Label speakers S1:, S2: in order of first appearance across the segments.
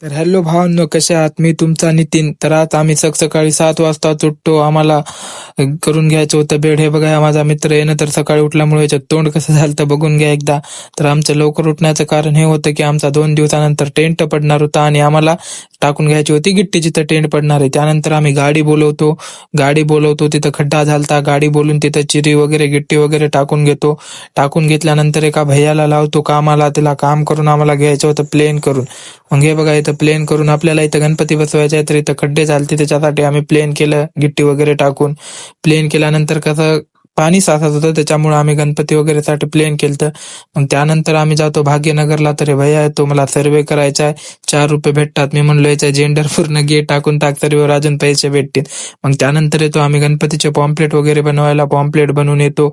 S1: तर हॅलो भावांनो, कसे आहात? मी तुमचा नितीन. तर आज आम्ही सकाळी 7 वाजता उठतो. आम्हाला करून घ्यायचं होतं बेड. हे बघा, हा माझा मित्र आहे ना, तर सकाळी उठल्यामुळे याच्यात तोंड कसं झालं तर बघून घ्या एकदा. तर आमचं लवकर उठण्याचं कारण हे होतं की आमचा 2 दिवसानंतर टेंट पडणार होता आणि आम्हाला टाकून घ्यायची होती गिट्टी जिथं टेंट पडणार आहे. त्यानंतर आम्ही गाडी बोलवतो, तिथं खड्डा झालता, गाडी बोलून तिथं चिरी वगैरे गिट्टी वगैरे टाकून घेतो. टाकून घेतल्यानंतर एका भैयाला लावतो कामाला, तिला काम करून आम्हाला घ्यायचं होतं प्लेन करून. मग हे बघा, इथं प्लेन करून आपल्याला इथं गणपती बसवायचा आहे, तर इथं खड्डे झालते, त्याच्यासाठी आम्ही प्लेन केलं गिट्टी वगैरे टाकून. प्लेन केल्यानंतर कसं पाणी साचत होतं, त्याच्यामुळे आम्ही गणपती वगैरेसाठी प्लेन केलं. मग त्यानंतर आम्ही जातो भाग्यनगरला. तर हे भैया आहे, तो मला सर्वे करायचा आहे, 4 रुपये भेटतात. मी म्हणलो याचा जेंडर पूर्ण टाकून टाक, सर्वेवर अजून पैसे भेटतील. मग त्यानंतर येतो आम्ही गणपतीचे पॉम्पलेट वगैरे बनवायला. पॉम्पलेट बनवून येतो.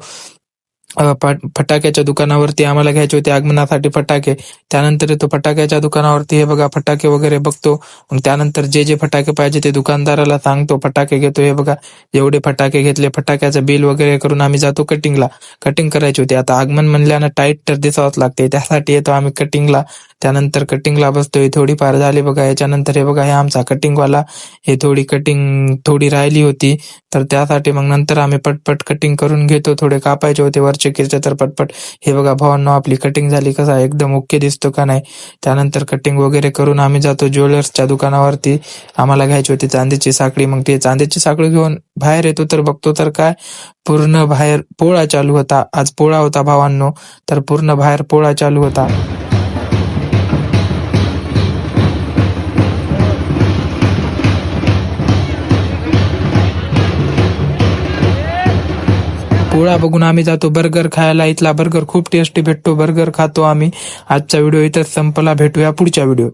S1: फटाक्याच्या दुकानावरती आम्हाला घ्यायचे होते आगमनासाठी फटाके. त्यानंतर येतो फटाक्याच्या दुकानावरती, हे बघा फटाके वगैरे बघतो. मग त्यानंतर जे जे फटाके पाहिजे ते दुकानदाराला सांगतो, फटाके घेतो. हे बघा, एवढे फटाके घेतले. फटाक्याचं बिल वगैरे करून आम्ही जातो कटिंगला. कटिंग करायची होती. आता आगमन म्हणल्यानं टाईट तर दिसावंच लागते, त्यासाठी येतो आम्ही कटिंगला. त्यानंतर कटिंगला बसतोय. थोडीफार झाली बघा. याच्यानंतर हे बघा, हे आमचा कटिंगवाला, हे थोडी कटिंग थोडी राहिली होती, तर त्यासाठी मग नंतर आम्ही पटपट कटिंग करून घेतो. थोडे कापायचे होते वरचे किरचे, तर पटपट. हे बघा भावांनो, आपली कटिंग झाली. कसा एकदम ओके दिसतो का नाही? त्यानंतर कटिंग वगैरे करून आम्ही जातो ज्वेलर्सच्या दुकानावरती. आम्हाला घ्यायची होती चांदीची साखळी. मग ते चांदीची साखळी घेऊन बाहेर येतो, तर बघतो तर काय, पूर्ण बाहेर पोळा चालू होता. आज पोळा होता भावांनो, तर पूर्ण बाहेर पोळा चालू होता. पोळा बघून आम्ही जातो बर्गर खायला. इथला बर्गर खूप टेस्टी भेटतो. बर्गर खातो आम्ही. आजचा व्हिडिओ इथंच संपला. भेटूया पुढच्या व्हिडिओ.